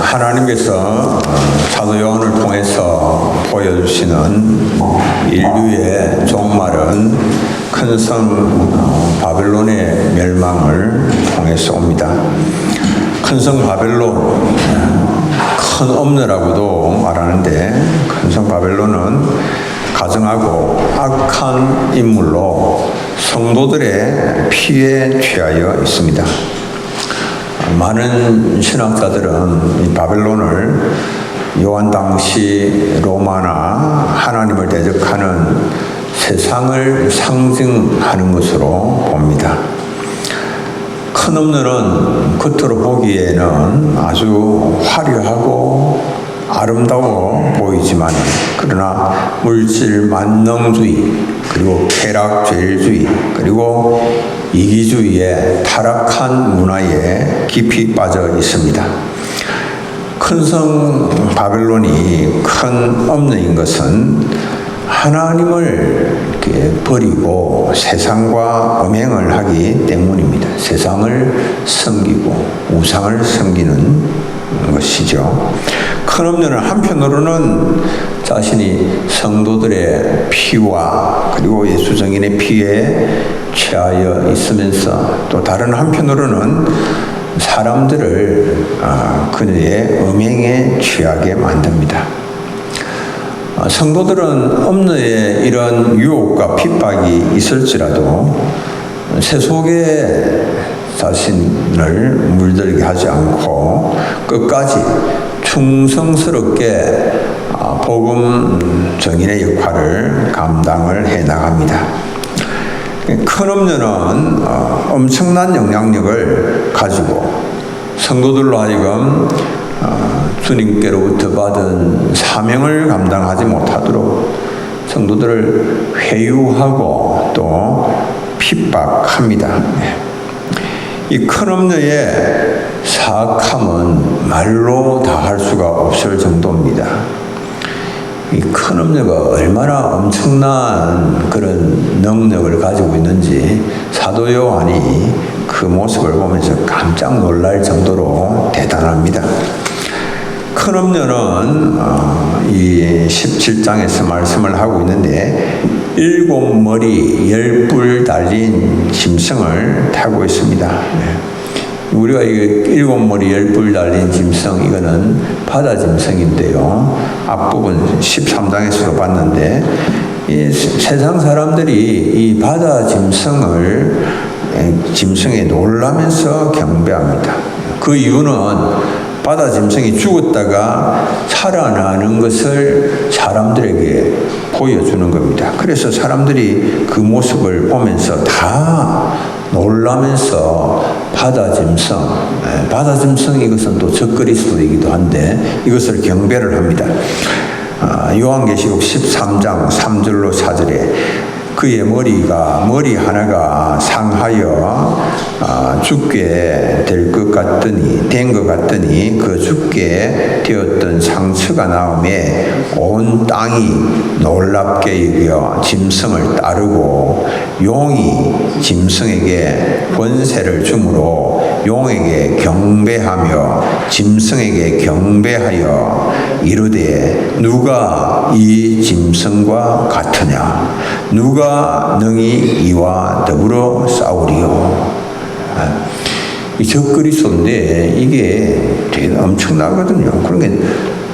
하나님께서 사도 요한을 통해서 보여주시는 인류의 종말은 큰 성 바벨론의 멸망을 통해서 옵니다. 큰 성 바벨론, 큰 엄녀라고도 말하는데 큰 성 바벨론은 가증하고 악한 인물로 성도들의 피에 취하여 있습니다. 많은 신학자들은 이 바벨론을 요한 당시 로마나 하나님을 대적하는 세상을 상징하는 것으로 봅니다. 큰 엄녀는 겉으로 보기에는 아주 화려하고 아름다워 보이지만 그러나 물질 만능주의 그리고 쾌락죄일주의 그리고 이기주의의 타락한 문화에 깊이 빠져 있습니다. 큰 성 바벨론이 큰 엄녀인 것은 하나님을 이렇게 버리고 세상과 음행을 하기 때문입니다. 세상을 섬기고 우상을 섬기는 것이죠. 큰 엄녀는 한편으로는 자신이 성도들의 피와 그리고 예수 증인의 피에 취하여 있으면서 또 다른 한편으로는 사람들을 그녀의 음행에 취하게 만듭니다. 성도들은 엄녀의 이런 유혹과 핍박이 있을지라도 세속에 자신을 물들게 하지 않고 끝까지 충성스럽게 복음 증인의 역할을 감당을 해 나갑니다. 큰 엄녀는 엄청난 영향력을 가지고 성도들로 하여금 주님께로부터 받은 사명을 감당하지 못하도록 성도들을 회유하고 또 핍박합니다. 이 큰 엄녀의 사악함은 말로 다 할 수가 없을 정도입니다. 이 큰 엄녀가 얼마나 엄청난 그런 능력을 가지고 있는지 사도 요한이 그 모습을 보면서 깜짝 놀랄 정도로 대단합니다. 큰 엄녀는 이 17장에서 말씀을 하고 있는데 7머리 10뿔 달린 짐승을 타고 있습니다. 우리가 이 7머리 10뿔 달린 짐승 이거는 바다 짐승인데요. 앞부분 13장에서도 봤는데 이 세상 사람들이 이 바다 짐승에 놀라면서 경배합니다. 그 이유는 바다 짐승이 죽었다가 살아나는 것을 사람들에게 보여주는 겁니다. 그래서 사람들이 그 모습을 보면서 다 놀라면서 바다 짐승 이것은 또 적그리스도이기도 한데 이것을 경배를 합니다. 요한계시록 13장 3절로 4절에 그의 머리 하나가 상하여 죽게 된 것 같더니 그 죽게 되었던 상처가 나오매 온 땅이 놀랍게 여겨 짐승을 따르고 용이 짐승에게 권세를 주므로 용에게 경배하며 짐승에게 경배하여 이르되 누가 이 짐승과 같으냐 누가 능히 이와 더불어 싸우리요. 이 적그리스도인데 이게 되게 엄청나거든요. 그러니까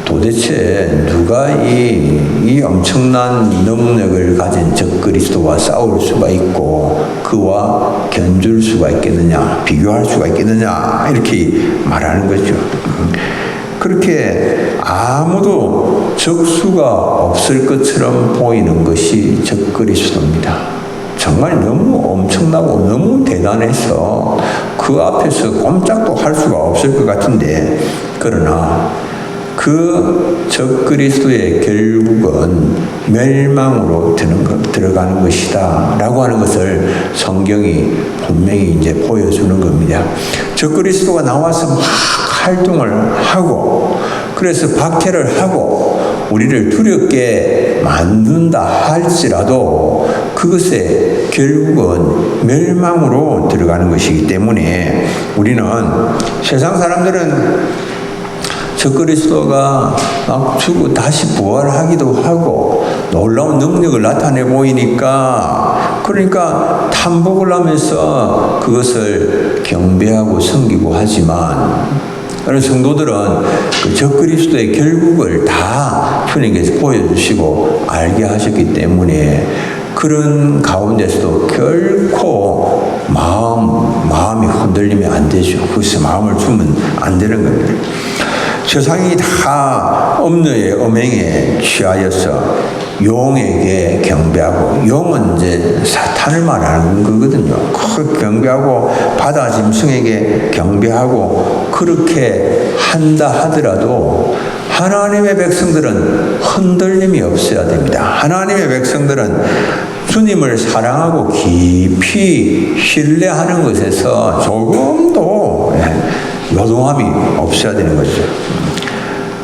도대체 누가 이 엄청난 능력을 가진 적그리스도와 싸울 수가 있고 그와 견줄 수가 있겠느냐 비교할 수가 있겠느냐 이렇게 말하는 거죠. 그렇게 아무도 적수가 없을 것처럼 보이는 것이 적그리스도입니다. 정말 너무 엄청나고 너무 대단해서 그 앞에서 꼼짝도 할 수가 없을 것 같은데 그러나 그 적그리스도의 결국은 멸망으로 들어가는 것이다 라고 하는 것을 성경이 분명히 이제 보여주는 겁니다. 적그리스도가 나와서 막 활동을 하고 그래서 박해를 하고 우리를 두렵게 만든다 할지라도 그것의 결국은 멸망으로 들어가는 것이기 때문에 우리는 세상 사람들은 적그리스도가 막 죽고 다시 부활하기도 하고 놀라운 능력을 나타내 보이니까 그러니까 탐복을 하면서 그것을 경배하고 섬기고 하지만 그런 성도들은 그 적그리스도의 결국을 다 주님께서 보여주시고 알게 하셨기 때문에 그런 가운데서도 결코 마음이 흔들리면 안 되죠. 그래서 마음을 주면 안 되는 겁니다. 세상이 다 음녀의 음행에 취하여서 용에게 경배하고, 용은 이제 사탄을 말하는 거거든요. 그 경배하고 바다 짐승에게 경배하고 그렇게 한다 하더라도 하나님의 백성들은 흔들림이 없어야 됩니다. 하나님의 백성들은 주님을 사랑하고 깊이 신뢰하는 것에서 조금도 요동함이 없어야 되는 거죠.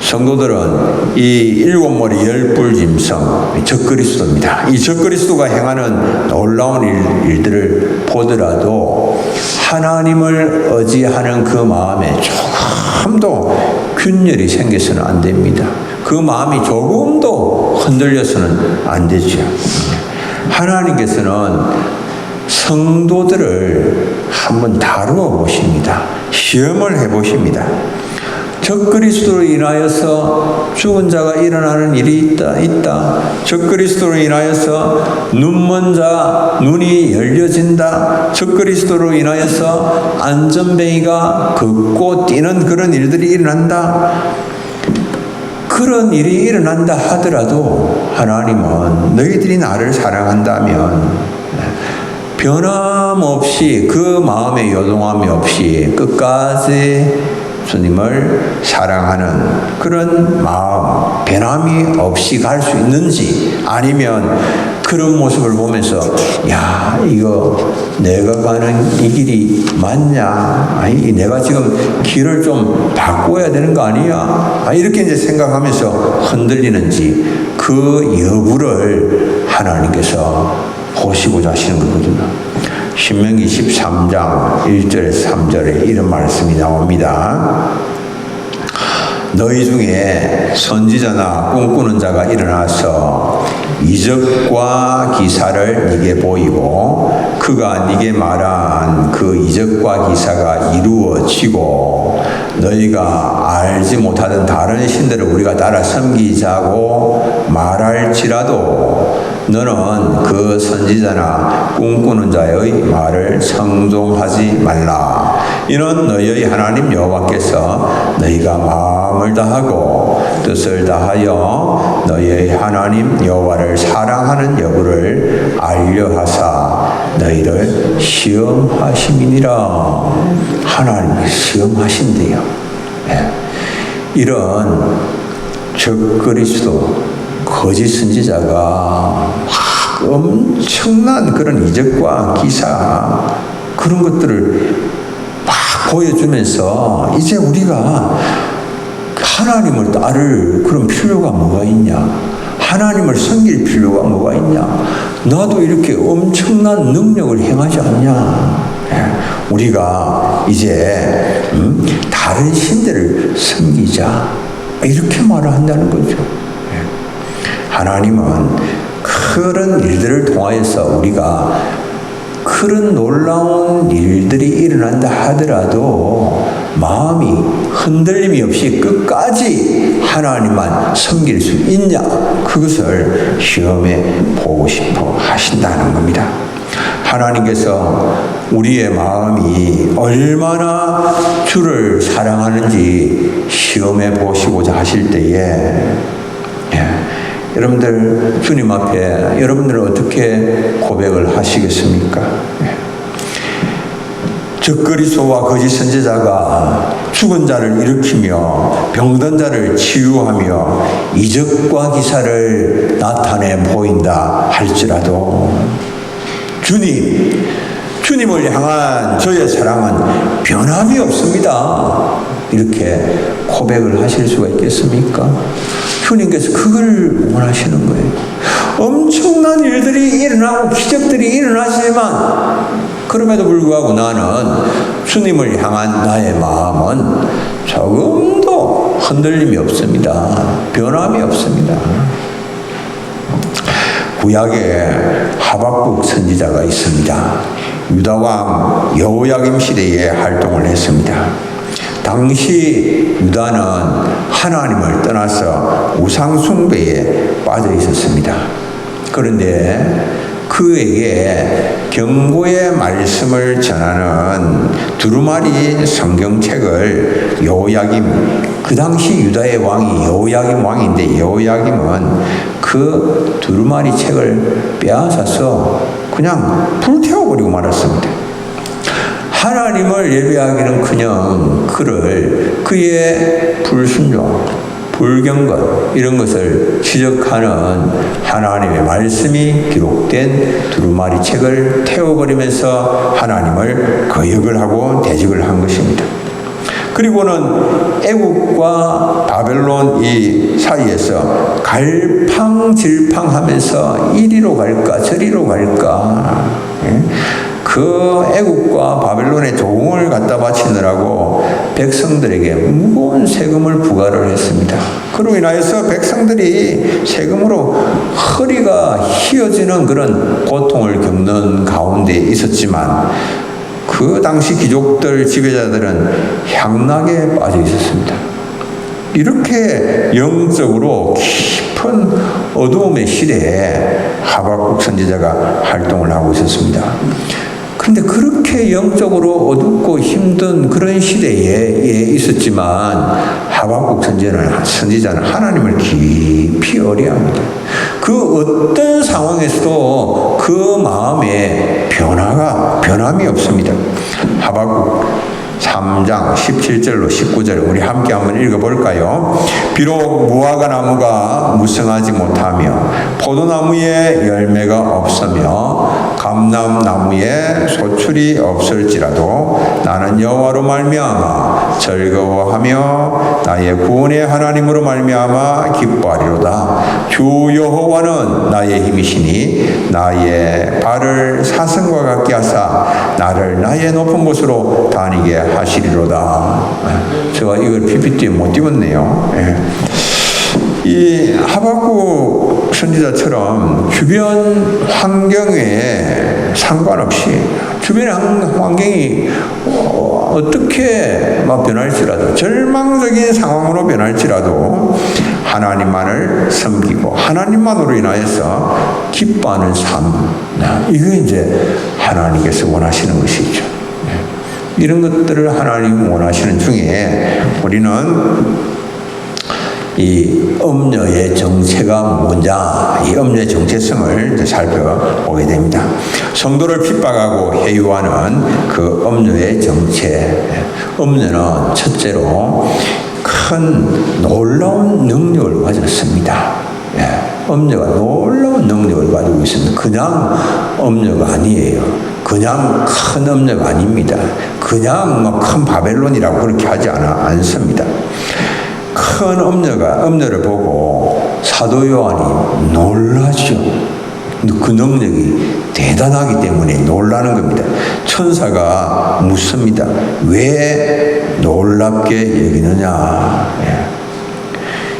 성도들은 이 일곱 머리 열불 짐승 적그리스도입니다. 이 적그리스도가 행하는 놀라운 일들을 보더라도 하나님을 의지하는 그 마음에 조금도 균열이 생겨서는 안 됩니다. 그 마음이 조금도 흔들려서는 안 되죠. 하나님께서는 성도들을 한번 다루어 보십니다. 시험을 해 보십니다. 적그리스도로 인하여서 죽은 자가 일어나는 일이 있다. 적그리스도로 인하여서 눈먼 자 눈이 열려진다. 적그리스도로 인하여서 안전뱅이가 걷고 뛰는 그런 일들이 일어난다. 그런 일이 일어난다 하더라도 하나님은 너희들이 나를 사랑한다면 변함없이 그 마음의 요동함이 없이 끝까지 주님을 사랑하는 그런 마음, 변함이 없이 갈 수 있는지, 아니면 그런 모습을 보면서 야, 이거 내가 가는 이 길이 맞냐? 아니, 내가 지금 길을 좀 바꿔야 되는 거 아니야? 이렇게 이제 생각하면서 흔들리는지 그 여부를 하나님께서 보시고자 하시는 거거든요. 신명기 13장 1절에서 3절에 이런 말씀이 나옵니다. 너희 중에 선지자나 꿈꾸는 자가 일어나서 이적과 기사를 네게 보이고 그가 네게 말한 그 이적과 기사가 이루어지고 너희가 알지 못하던 다른 신들을 우리가 따라 섬기자고 말할지라도 너는 그 선지자나 꿈꾸는 자의 말을 성종하지 말라. 이는 너희의 하나님 여호와께서 너희가 마음을 다하고 뜻을 다하여 너희의 하나님 여호와를 사랑하는 여부를 알려하사 너희를 시험하심이니라. 하나님이 시험하신대요. 이런 적그리스도 거짓 선지자가 엄청난 그런 이적과 기사 그런 것들을 막 보여주면서 이제 우리가 하나님을 따를 그런 필요가 뭐가 있냐? 하나님을 섬길 필요가 뭐가 있냐? 나도 이렇게 엄청난 능력을 행하지 않냐? 우리가 이제 다른 신들을 섬기자 이렇게 말을 한다는 거죠. 하나님은 그런 일들을 통하여서 우리가 그런 놀라운 일들이 일어난다 하더라도 마음이 흔들림이 없이 끝까지 하나님만 섬길 수 있냐, 그것을 시험해 보고 싶어 하신다는 겁니다. 하나님께서 우리의 마음이 얼마나 주를 사랑하는지 시험해 보시고자 하실 때에 여러분들 주님 앞에 여러분들은 어떻게 고백을 하시겠습니까? 적그리스도와 거짓 선지자가 죽은 자를 일으키며 병든 자를 치유하며 이적과 기사를 나타내 보인다 할지라도 주님을 향한 저의 사랑은 변함이 없습니다. 이렇게 고백을 하실 수가 있겠습니까? 주님께서 그걸 원하시는 거예요. 엄청난 일들이 일어나고 기적들이 일어나지만 그럼에도 불구하고 나는 주님을 향한 나의 마음은 조금도 흔들림이 없습니다. 변함이 없습니다. 구약에 하박국 선지자가 있습니다. 유다왕 여호야김 시대에 활동을 했습니다. 당시 유다는 하나님을 떠나서 우상숭배에 빠져 있었습니다. 그런데 그에게 경고의 말씀을 전하는 두루마리 성경책을 여호야김, 그 당시 유다의 왕이 여호야김 왕인데 여호야김은 그 두루마리 책을 빼앗아서 그냥 불태워버리고 말았습니다. 하나님을 예배하기는커녕 그의 불순종, 불경건 이런 것을 지적하는 하나님의 말씀이 기록된 두루마리 책을 태워버리면서 하나님을 거역을 하고 대적을 한 것입니다. 그리고는 애국과 바벨론 이 사이에서 갈팡질팡하면서 이리로 갈까 저리로 갈까, 그 애국과 바벨론의 도움을 갖다 바치느라고 백성들에게 무거운 세금을 부과를 했습니다. 그로 인하여서 백성들이 세금으로 허리가 휘어지는 그런 고통을 겪는 가운데 있었지만 그 당시 귀족들 지배자들은 향락에 빠져 있었습니다. 이렇게 영적으로 깊은 어두움의 시대에 하박국 선지자가 활동을 하고 있었습니다. 그런데 그렇게 영적으로 어둡고 힘든 그런 시대에 있었지만 하박국 선지자는 하나님을 깊이 의뢰합니다. 그 어떤 상황에서도 그 마음에 변함이 없습니다. 하박국 3장 17절로 19절 우리 함께 한번 읽어볼까요? 비록 무화과 나무가 무성하지 못하며 포도나무에 열매가 없으며 감람나무에 소출이 없을지라도 나는 여호와로 말미암아 즐거워하며 나의 구원의 하나님으로 말미암아 기뻐하리로다. 주 여호와는 나의 힘이시니 나의 발을 사슴과 같게 하사 나를 나의 높은 곳으로 다니게 하시리로다. 제가 이걸 PPT에 못 띄웠네요. 이 하박국 선지자처럼 주변 환경에 상관없이 주변의 환경이 어떻게 변할지라도 절망적인 상황으로 변할지라도 하나님만을 섬기고 하나님만으로 인하여서 기뻐하는 삶, 이게 이제 하나님께서 원하시는 것이죠. 이런 것들을 하나님이 원하시는 중에 우리는 이 음녀의 정체가 뭐냐, 이 음녀의 정체성을 이제 살펴보게 됩니다. 성도를 핍박하고 해유하는 그 음녀의 정체. 음녀는 첫째로 큰 놀라운 능력을 가졌습니다. 음녀가 놀라운 능력을 가지고 있습니다. 그냥 음녀가 아니에요. 그냥 큰 음녀가 아닙니다. 그냥 큰 바벨론이라고 그렇게 하지 않습니다. 큰 음녀를 보고 사도 요한이 놀라죠. 그 능력이 대단하기 때문에 놀라는 겁니다. 천사가 묻습니다. 왜 놀랍게 여기느냐.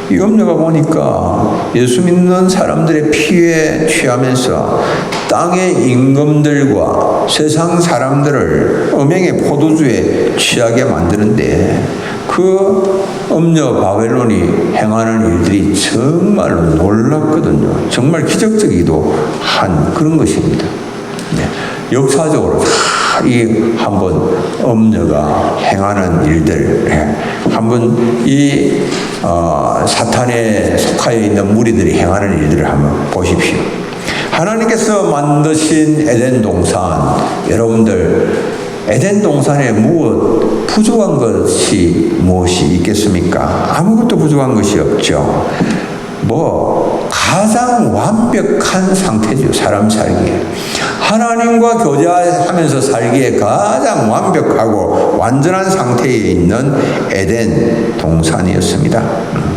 이 음녀가 보니까 예수 믿는 사람들의 피에 취하면서 땅의 임금들과 세상 사람들을 음행의 포도주에 취하게 만드는데 그 음녀 바벨론이 행하는 일들이 정말로 놀랍거든요. 정말 기적적이기도 한 그런 것입니다. 역사적으로 이 한번 음녀가 행하는 일들, 한번 이 사탄에 속하여 있는 무리들이 행하는 일들을 한번 보십시오. 하나님께서 만드신 에덴 동산, 여러분들 에덴 동산에 부족한 것이 무엇이 있겠습니까? 아무것도 부족한 것이 없죠. 가장 완벽한 상태죠. 사람 살기에. 하나님과 교제하면서 살기에 가장 완벽하고 완전한 상태에 있는 에덴 동산이었습니다.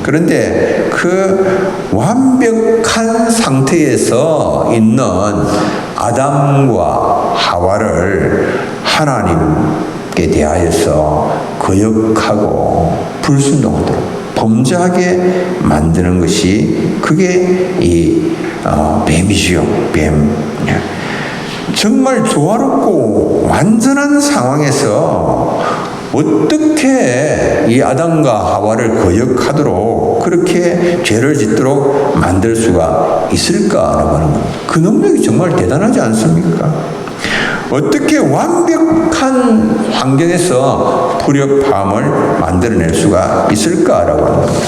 그런데 그 완벽한 상태에서 있는 아담과 하와를 하나님께 대하여서 거역하고 불순종하도록 범죄하게 만드는 것이 그게 이 뱀이지요. 뱀. 정말 조화롭고 완전한 상황에서 어떻게 이 아담과 하와를 거역하도록 그렇게 죄를 짓도록 만들 수가 있을까라고 하는 겁니다. 그 능력이 정말 대단하지 않습니까? 어떻게 완벽한 환경에서 불협화음을 만들어낼 수가 있을까라고 하는 겁니다.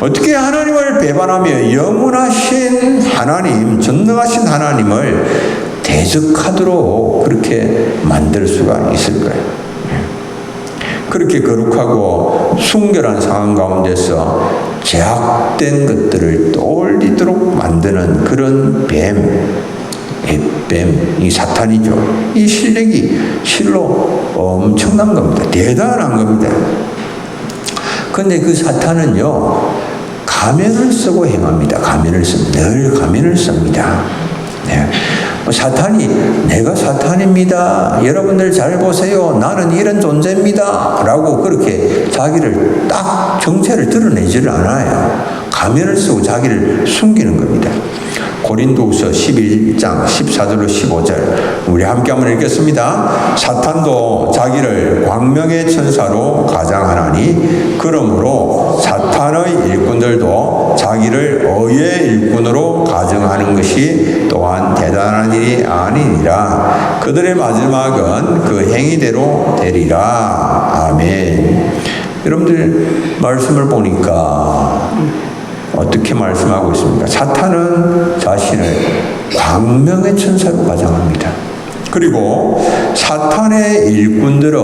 어떻게 하나님을 배반하며 영원하신 하나님, 전능하신 하나님을 대적하도록 그렇게 만들 수가 있을까요? 그렇게 거룩하고 순결한 상황 가운데서 제약된 것들을 떠올리도록 만드는 그런 이 사탄이죠. 이 실력이 실로 엄청난 겁니다. 대단한 겁니다. 그런데 그 사탄은요, 가면을 쓰고 행합니다. 가면을 씁니다. 늘 가면을 씁니다. 네. 사탄이 내가 사탄입니다. 여러분들 잘 보세요. 나는 이런 존재입니다. 라고 그렇게 자기를 딱 정체를 드러내지를 않아요. 가면을 쓰고 자기를 숨기는 겁니다. 고린도후서 11장 14절로 15절 우리 함께 한번 읽겠습니다. 사탄도 자기를 광명의 천사로 가장하나니 그러므로 사탄의 일꾼들도 자기를 의의 일꾼으로 가정하는 것이 또한 대단한 일이 아니니라. 그들의 마지막은 그 행위대로 되리라. 아멘. 여러분들 말씀을 보니까 어떻게 말씀하고 있습니까? 사탄은 자신을 광명의 천사로 가장합니다. 그리고 사탄의 일꾼들은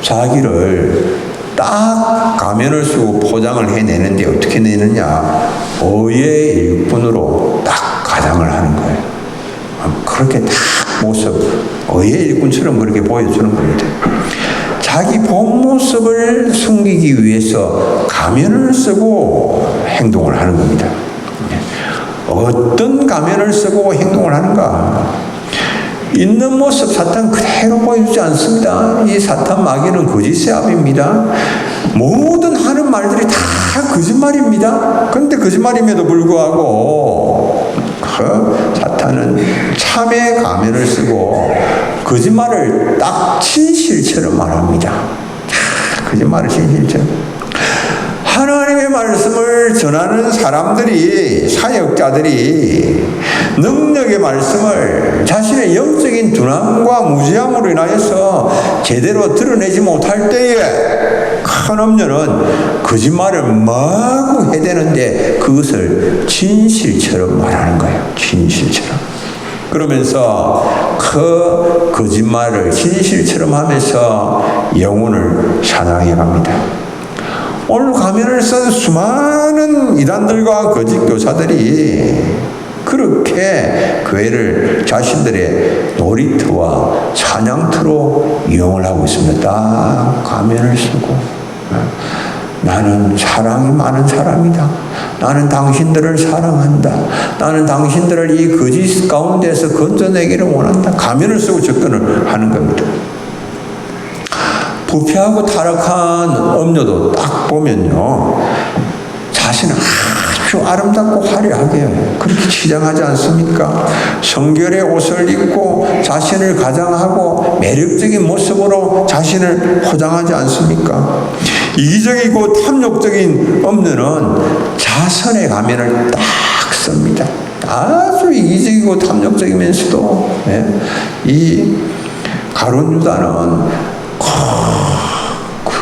자기를 딱 가면을 쓰고 포장을 해내는데 어떻게 내느냐? 의의 일꾼으로 딱 가장을 하는 거예요. 그렇게 딱 모습, 의의 일꾼처럼 그렇게 보여주는 겁니다. 자기 본 모습을 숨기기 위해서 가면을 쓰고 행동을 하는 겁니다. 어떤 가면을 쓰고 행동을 하는가? 있는 모습 사탄 그대로 보여주지 않습니다. 이 사탄 마귀는 거짓의 압입니다. 모든 하는 말들이 다 거짓말입니다. 그런데 거짓말임에도 불구하고 사탄은 참의 가면을 쓰고 거짓말을 딱 진실처럼 말합니다. 거짓말을 진실처럼. 하나님의 말씀을 전하는 사람들이, 사역자들이 능력의 말씀을 자신의 영적인 둔함과 무지함으로 인하여서 제대로 드러내지 못할 때에 큰 염려는 거짓말을 마구 해대는데 그것을 진실처럼 말하는 거예요. 진실처럼. 그러면서 그 거짓말을 진실처럼 하면서 영혼을 사랑해 갑니다. 오늘 가면을 쓴 수많은 이단들과 거짓 교사들이 그렇게 교회를 자신들의 놀이터와 사냥터로 이용을 하고 있습니다. 딱 가면을 쓰고 나는 사랑이 많은 사람이다. 나는 당신들을 사랑한다. 나는 당신들을 이 거짓 가운데서 건져내기를 원한다. 가면을 쓰고 접근을 하는 겁니다. 부패하고 타락한 음료도 딱 보면요, 자신은 아주 아름답고 화려하게 그렇게 치장하지 않습니까? 성결의 옷을 입고 자신을 가장하고 매력적인 모습으로 자신을 포장하지 않습니까? 이기적이고 탐욕적인 음료는 자선의 가면을 딱 씁니다. 아주 이기적이고 탐욕적이면서도 이 가룟 유다는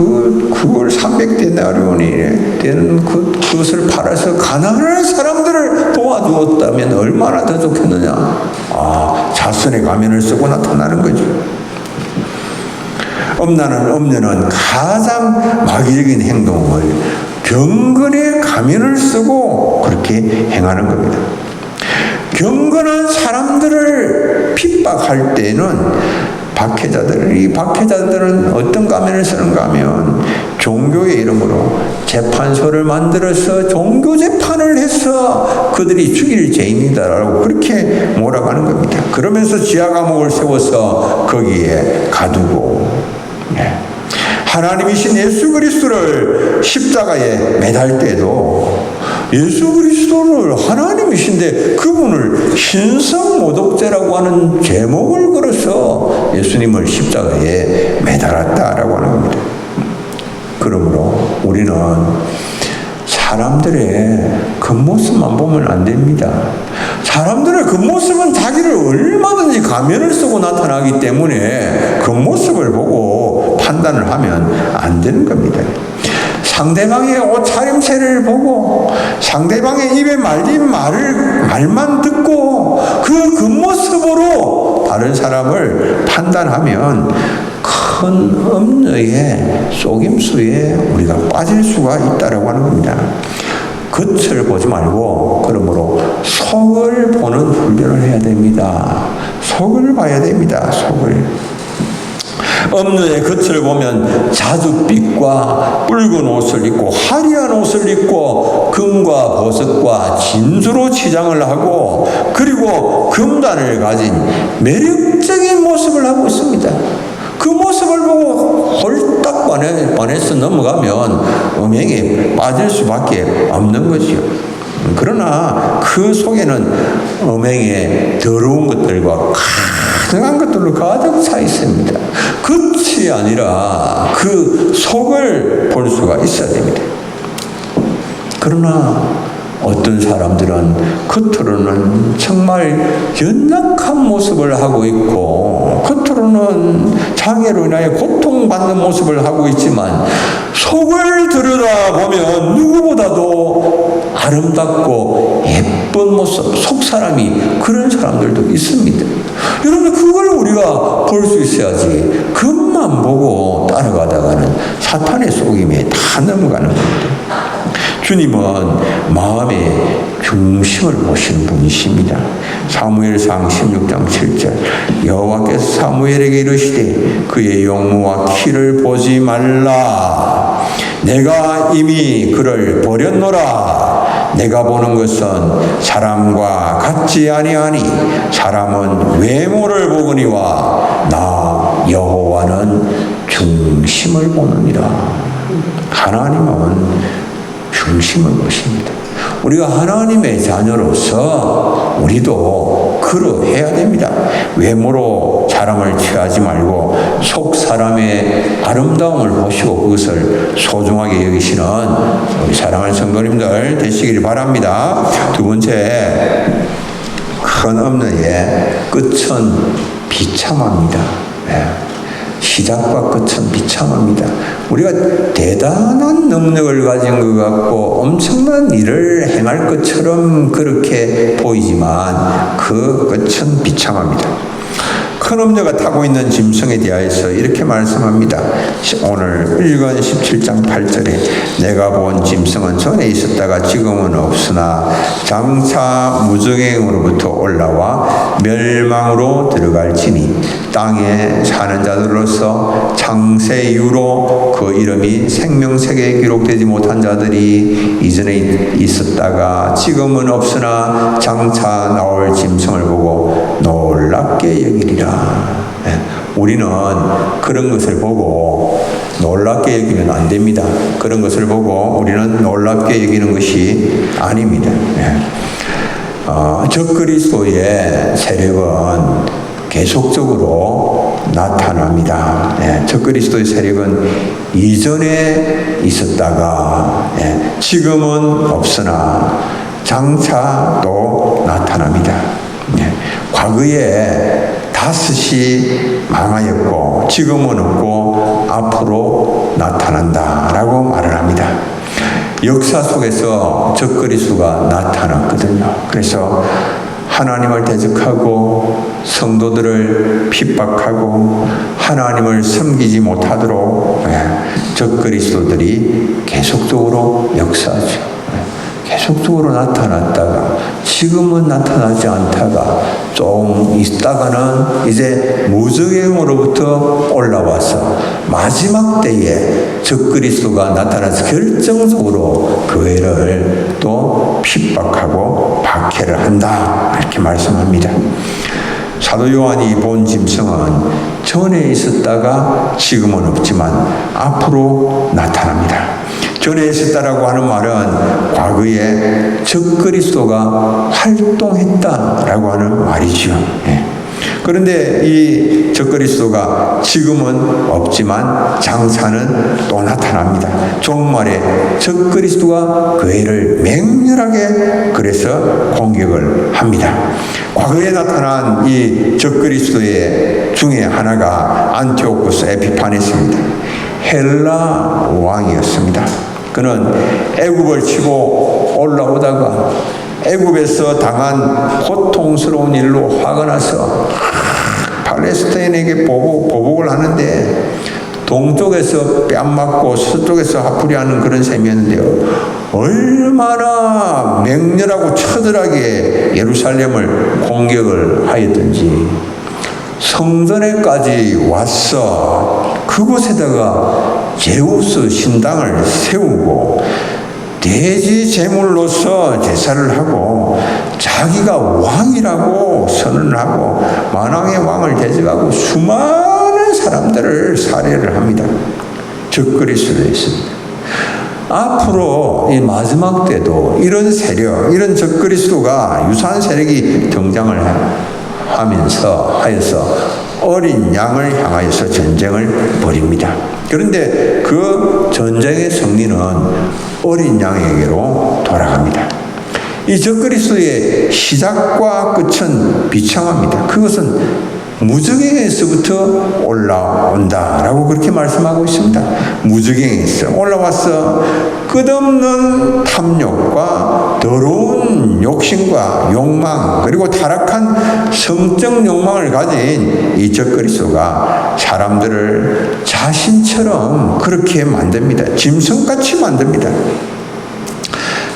그걸 300데나리온이 되는 그것을 팔아서 가난한 사람들을 도와주었다면 얼마나 더 좋겠느냐. 자선의 가면을 쓰고 나타나는 거죠. 음란한 음료는 가장 마귀적인 행동을 경건의 가면을 쓰고 그렇게 행하는 겁니다. 경건한 사람들을 핍박할 때는 이 박해자들은 어떤 가면을 쓰는가 하면 종교의 이름으로 재판소를 만들어서 종교 재판을 해서 그들이 죽일 죄인이다라고 그렇게 몰아가는 겁니다. 그러면서 지하 감옥을 세워서 거기에 가두고, 하나님이신 예수 그리스도를 십자가에 매달 때도 예수 그리스도를 하나님이신데 그분을 신성모독죄라고 하는 제목을 걸어서 예수님을 십자가에 매달았다라고 하는 겁니다. 그러므로 우리는 사람들의 겉모습만 보면 안 됩니다. 사람들의 겉모습은 자기를 얼마든지 가면을 쓰고 나타나기 때문에 겉모습을 보고 판단을 하면 안 되는 겁니다. 상대방의 옷차림새를 보고 상대방의 입에 말린 말만 듣고 그 겉모습으로 다른 사람을 판단하면 큰 음녀의 속임수에 우리가 빠질 수가 있다라고 하는 겁니다. 겉을 보지 말고 그러므로 속을 보는 훈련을 해야 됩니다. 속을 봐야 됩니다. 속을. 음녀의 겉을 보면 자줏빛과 붉은 옷을 입고 화려한 옷을 입고 금과 보석과 진주로 치장을 하고 그리고 금단을 가진 매력적인 모습을 하고 있습니다. 그 모습을 보고 홀딱 반해서 넘어가면 음행에 빠질 수밖에 없는 것이요. 그러나 그 속에는 음행의 더러운 것들과 가증한 것들로 가득 차 있습니다. 겉이 아니라 그 속을 볼 수가 있어야 됩니다. 그러나 어떤 사람들은 겉으로는 정말 연약한 모습을 하고 있고 겉으로는 장애로 인하여 고통받는 모습을 하고 있지만 속을 들여다보면 누구보다도 아름답고 예쁜 모습, 속사람이 그런 사람들도 있습니다. 여러분 그걸 우리가 볼 수 있어야지 겉만 보고 따라가다가는 사탄의 속임에 다 넘어가는 겁니다. 주님은 마음의 중심을 보시는 분이십니다. 사무엘상 16장 7절 여호와께서 사무엘에게 이르시되 그의 용모와 키를 보지 말라. 내가 이미 그를 버렸노라. 내가 보는 것은 사람과 같지 아니하니 사람은 외모를 보거니와 나 여호와는 중심을 보느니라. 하나님은 중심을 보십니다. 우리가 하나님의 자녀로서 우리도 그러해야 됩니다. 외모로 사람을 취하지 말고 속 사람의 아름다움을 보시고 그것을 소중하게 여기시는 우리 사랑하는 성도님들 되시길 바랍니다. 두 번째, 큰 음녀의 끝은 비참합니다. 시작과 끝은 비참합니다. 우리가 대단한 능력을 가진 것 같고 엄청난 일을 행할 것처럼 그렇게 보이지만 그 끝은 비참합니다. 큰 음녀가 타고 있는 짐승에 대하여서 이렇게 말씀합니다. 오늘 읽은 17장 8절에 내가 본 짐승은 전에 있었다가 지금은 없으나 장차 무적행으로부터 올라와 멸망으로 들어갈지니 땅에 사는 자들로서 창세 이후로 그 이름이 생명책에 기록되지 못한 자들이 이전에 있었다가 지금은 없으나 장차 나올 짐승을 보고 놀랍게 여기리라. 우리는 그런 것을 보고 놀랍게 여기면 안 됩니다. 그런 것을 보고 우리는 놀랍게 여기는 것이 아닙니다. 적그리스도의 세력은 계속적으로 나타납니다. 적그리스도의 세력은 이전에 있었다가 지금은 없으나 장차 또 나타납니다. 과거에 다섯이 망하였고 지금은 없고 앞으로 나타난다라고 말을 합니다. 역사 속에서 적그리스도가 나타났거든요. 그래서 하나님을 대적하고 성도들을 핍박하고 하나님을 섬기지 못하도록 적그리스도들이 계속적으로 역사하죠. 계속적으로 나타났다가 지금은 나타나지 않다가 좀 있다가는 이제 무저갱으로부터 올라와서 마지막 때에 적그리스도가 나타나서 결정적으로 교회를 또 핍박하고 박해를 한다, 이렇게 말씀합니다. 사도 요한이 본 짐승은 전에 있었다가 지금은 없지만 앞으로 나타납니다. 전에 있었다라고 하는 말은 과거에 적그리스도가 활동했다라고 하는 말이죠. 그런데 이 적그리스도가 지금은 없지만 장차는 또 나타납니다. 종말에 적그리스도가 교회를 맹렬하게 그래서 공격을 합니다. 과거에 나타난 이 적그리스도의 중에 하나가 안티오쿠스 에피파네스입니다. 헬라 왕이었습니다. 그는 애굽을 치고 올라오다가 애굽에서 당한 고통스러운 일로 화가 나서 팔레스타인에게 보복을 하는데 동쪽에서 뺨 맞고 서쪽에서 화풀이하는 그런 셈이었는데요. 얼마나 맹렬하고 처절하게 예루살렘을 공격을 하였던지 성전에까지 와서 그곳에다가 제우스 신당을 세우고 대지 제물로서 제사를 하고 자기가 왕이라고 선언을 하고 만왕의 왕을 대적하고 수많은 사람들을 살해를 합니다. 적그리스도였습니다. 앞으로 이 마지막 때도 이런 세력, 이런 적그리스도가 유사한 세력이 등장을 하여서 어린 양을 향하여서 전쟁을 벌입니다. 그런데 그 전쟁의 승리는 어린 양에게로 돌아갑니다. 이 적그리스도의 시작과 끝은 비참합니다. 그것은 무저갱에서부터 올라온다라고 그렇게 말씀하고 있습니다. 무저갱에서 올라와서 끝없는 탐욕과 더러운 욕심과 욕망, 그리고 타락한 성적 욕망을 가진 이 적그리스도가 사람들을 자신처럼 그렇게 만듭니다. 짐승같이 만듭니다.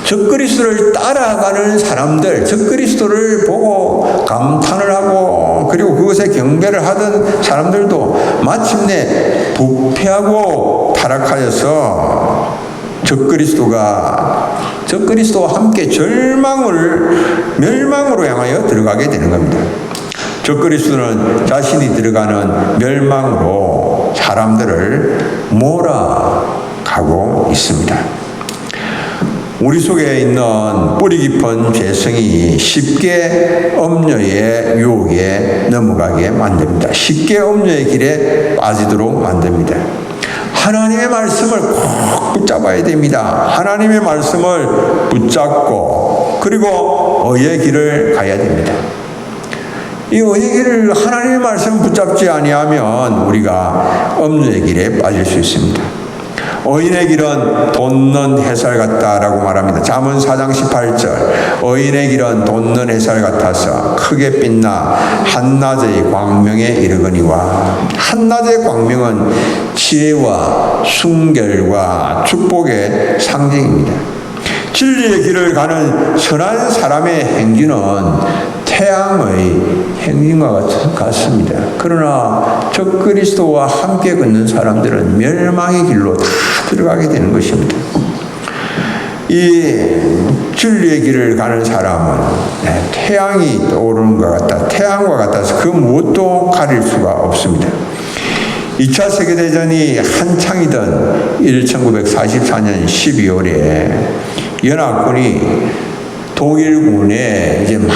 적그리스도를 따라가는 사람들, 적그리스도를 보고 감탄을 하고 그리고 그것에 경배를 하던 사람들도 마침내 부패하고 타락하여서 적그리스도와 함께 멸망으로 향하여 들어가게 되는 겁니다. 적그리스도는 자신이 들어가는 멸망으로 사람들을 몰아가고 있습니다. 우리 속에 있는 뿌리 깊은 죄성이 쉽게 엄녀의 유혹에 넘어가게 만듭니다. 쉽게 엄녀의 길에 빠지도록 만듭니다. 하나님의 말씀을 꼭 붙잡아야 됩니다. 하나님의 말씀을 붙잡고 그리고 의의 길을 가야 됩니다. 이 의의 길을 하나님의 말씀을 붙잡지 아니하면 우리가 엄녀의 길에 빠질 수 있습니다. 의인의 길은 돋는 햇살 같다라고 말합니다. 잠언 4장 18절. 의인의 길은 돋는 햇살 같아서 크게 빛나 한낮의 광명에 이르거니와. 한낮의 광명은 지혜와 순결과 축복의 상징입니다. 진리의 길을 가는 선한 사람의 행진은 태양의 행진과 같습니다. 그러나 적그리스도와 함께 걷는 사람들은 멸망의 길로 다 들어가게 되는 것입니다. 이 진리의 길을 가는 사람은 태양이 떠오르는 것 같다, 태양과 같아서 그 무엇도 가릴 수가 없습니다. 2차 세계대전이 한창이던 1944년 12월에 연합군이 독일군에 이제 막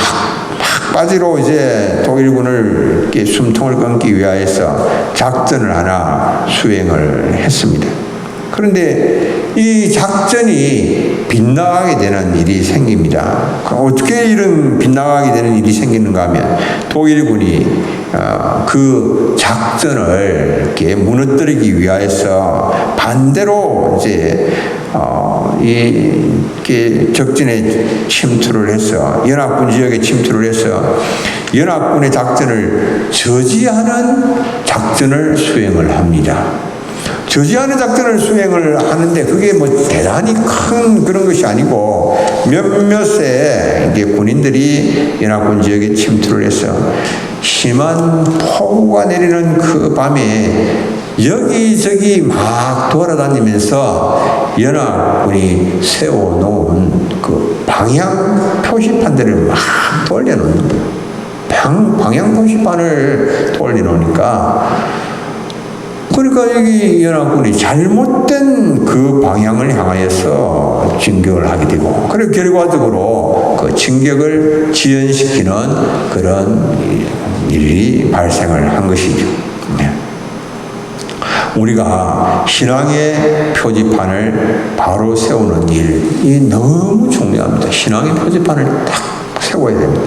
빠지로 이제 독일군을 숨통을 끊기 위하여서 작전을 하나 수행을 했습니다. 그런데 이 작전이 빗나가게 되는 일이 생깁니다. 어떻게 이런 빗나가게 되는 일이 생기는가 하면 독일군이 그 작전을 이렇게 무너뜨리기 위하여서 반대로 이제 이렇게 적진에 침투를 해서 연합군 지역에 침투를 해서 연합군의 작전을 저지하는 작전을 수행을 합니다. 저지하는 작전을 수행을 하는데 그게 뭐 대단히 큰 그런 것이 아니고 몇몇의 이제 군인들이 연합군 지역에 침투를 해서 심한 폭우가 내리는 그 밤에 여기저기 막 돌아다니면서 연합군이 세워놓은 그 방향 표시판들을 막 돌려놓는 거예요. 방향 표시판을 돌려놓으니까 그러니까 여기 연합군이 잘못된 그 방향을 향하여서 진격을 하게 되고, 그리고 결과적으로 그 진격을 지연시키는 그런 일이 발생을 한 것이죠. 네. 우리가 신앙의 표지판을 바로 세우는 일이 너무 중요합니다. 신앙의 표지판을 딱 세워야 됩니다.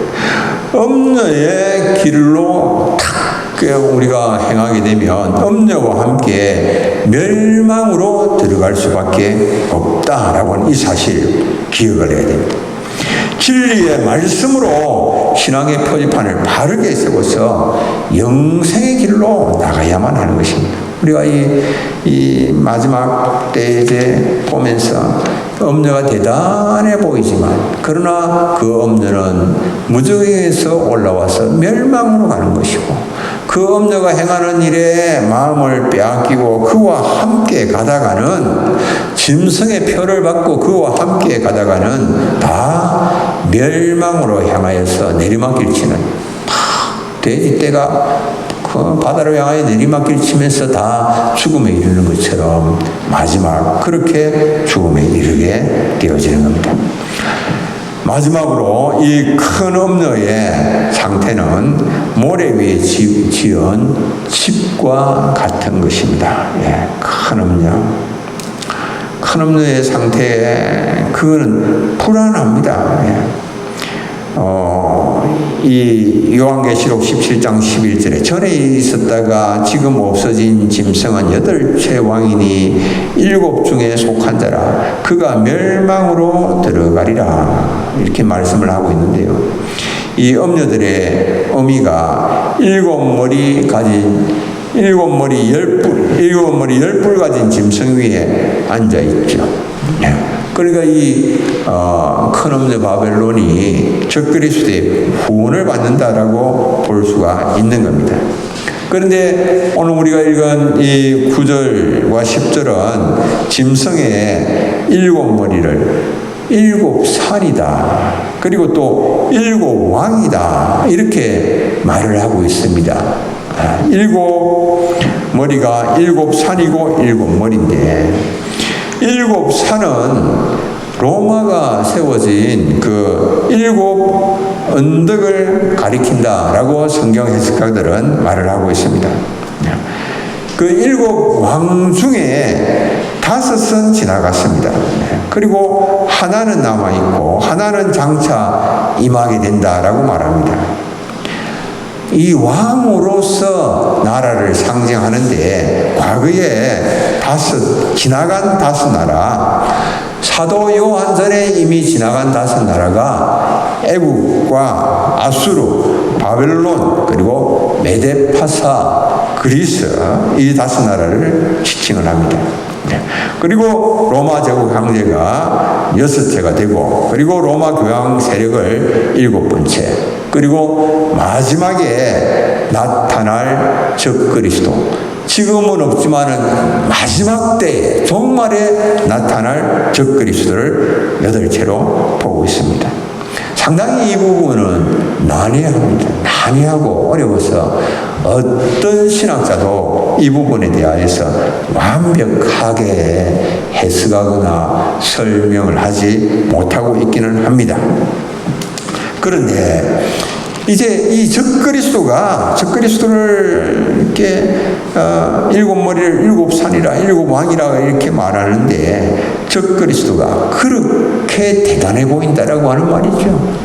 엄녀의 길로 탁 우리가 행하게 되면 엄녀와 함께 멸망으로 들어갈 수밖에 없다라고 하는 이 사실 기억을 해야 됩니다. 진리의 말씀으로 신앙의 표지판을 바르게 세워서 영생의 길로 나가야만 하는 것입니다. 우리가 이 마지막 때에 이제 보면서 엄녀가 대단해 보이지만 그러나 그 엄녀는 무저에서 올라와서 멸망으로 가는 것이고, 그 엄녀가 행하는 일에 마음을 빼앗기고 그와 함께 가다가는 짐승의 표를 받고 그와 함께 가다가는 다 멸망으로 향하여서 내리막길 치는 돼지떼가 그 바다를 향하여 내리막길 치면서 다 죽음에 이르는 것처럼 마지막 그렇게 죽음에 이르게 되어지는 겁니다. 마지막으로 이 큰 엄녀의 상태는 모래 위에 지은 집과 같은 것입니다. 예, 큰 엄녀. 큰 엄녀의 상태, 그거는 불안합니다. 예. 이 요한계시록 17장 11절에 전에 있었다가 지금 없어진 짐승은 8채 왕이니 7 중에 속한 자라 그가 멸망으로 들어가리라, 이렇게 말씀을 하고 있는데요. 이 엄녀들의 의미가 7머리 가진 10뿔 가진 짐승 위에 앉아 있죠. 그러니까 이 큰 엄녀 바벨론이 적그리스도의 후원을 받는다라고 볼 수가 있는 겁니다. 그런데 오늘 우리가 읽은 이 9절과 10절은 짐승의 7머리를 7산이다. 그리고 또 7왕이다. 이렇게 말을 하고 있습니다. 7머리가 7산이고 7머리인데 7산은 로마가 세워진 그 7 언덕을 가리킨다라고 성경 해석가들은 말을 하고 있습니다. 그 7 왕 중에 5은 지나갔습니다. 그리고 하나는 남아있고 하나는 장차 임하게 된다라고 말합니다. 이 왕으로서 나라를 상징하는데 과거에 지나간 5 나라, 사도 요한 전에 이미 지나간 5 나라가 애국과 아수르, 바벨론, 그리고 메데파사, 그리스, 이 5 나라를 지칭을 합니다. 그리고 로마 제국 황제가 6채가 되고, 그리고 로마 교황 세력을 7번째, 그리고 마지막에 나타날 적그리스도, 지금은 없지만은 마지막 때에 종말에 나타날 적그리스도를 8채로 보고 있습니다. 상당히 이 부분은 난해하고 어려워서 어떤 신학자도 이 부분에 대하여서 완벽하게 해석하거나 설명을 하지 못하고 있기는 합니다. 그런데 이제 이 적그리스도를 이렇게 7머리를 7산이라 7왕이라 이렇게 말하는데 적그리스도가 그렇게 대단해 보인다라고 하는 말이죠.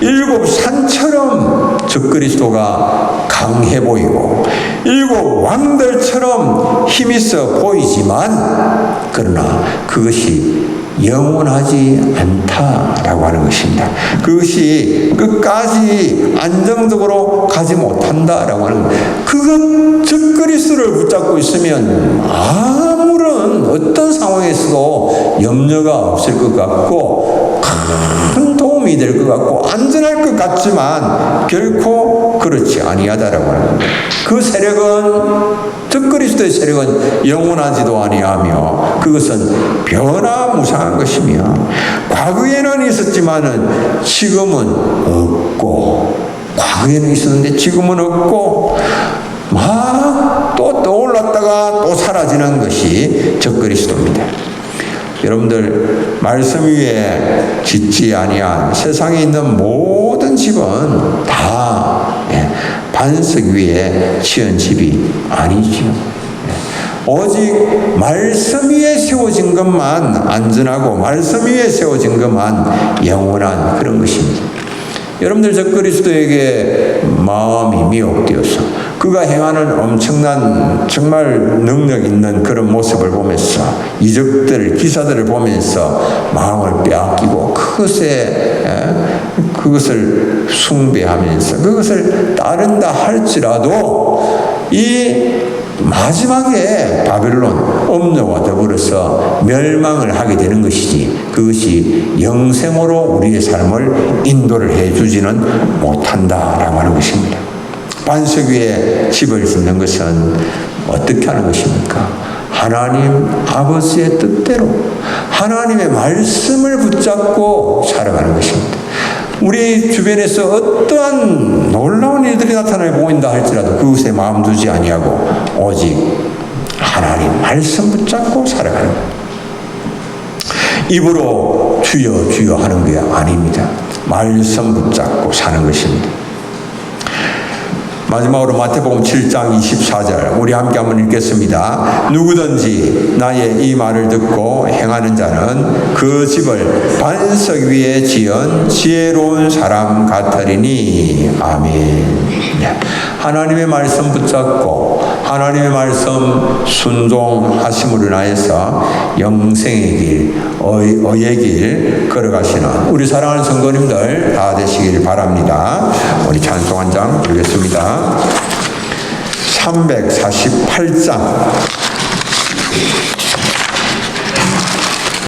7산처럼 적그리스도가 강해 보이고 일곱 왕들처럼 힘있어 보이지만 그러나 그것이 영원하지 않다라고 하는 것입니다. 그것이 끝까지 안정적으로 가지 못한다라고 하는 거예요. 그것 적그리스도를 붙잡고 있으면 아무런 어떤 상황에서도 염려가 없을 것 같고 큰 도움이 될 것 같고 안전할 것 같지만 결코 그렇지 아니하다라고 하는 겁니다. 그 세력은 적그리스도의 세력은 영원하지도 아니하며 그것은 변화무쌍한 것이며 과거에는 있었지만은 지금은 없고 과거에는 있었는데 지금은 없고 막 또 떠올랐다가 또 사라지는 것이 적그리스도입니다. 여러분들 말씀 위에 짓지 아니한 세상에 있는 모든 집은 다 반석 위에 지은 집이 아니지요. 오직 말씀 위에 세워진 것만 안전하고 말씀 위에 세워진 것만 영원한 그런 것입니다. 여러분들 적그리스도에게 마음이 미혹되어서 그가 행하는 엄청난 정말 능력 있는 그런 모습을 보면서 이적들 기사들을 보면서 마음을 빼앗기고 그것을 숭배하면서 그것을 따른다 할지라도 이 마지막에 바벨론 엄노와 더불어서 멸망을 하게 되는 것이지 그것이 영생으로 우리의 삶을 인도를 해주지는 못한다라고 하는 것입니다. 반석 위에 집을 짓는 것은 어떻게 하는 것입니까? 하나님 아버지의 뜻대로 하나님의 말씀을 붙잡고 살아가는 것입니다. 우리 주변에서 어떠한 놀라운 일들이 나타나 보인다 할지라도 그것에 마음 두지 아니하고 오직 하나님 말씀 붙잡고 살아가는 것. 입으로 주여 주여 하는 게 아닙니다. 말씀 붙잡고 사는 것입니다. 마지막으로 마태복음 7장 24절 우리 함께 한번 읽겠습니다. 누구든지 나의 이 말을 듣고 행하는 자는 그 집을 반석 위에 지은 지혜로운 사람 같으리니. 아멘. 하나님의 말씀 붙잡고 하나님의 말씀 순종하심으로 인하여서 영생의 길, 의의 길 걸어가시는 우리 사랑하는 성도님들 다 되시길 바랍니다. 우리 찬송 한 장 부르겠습니다. 348장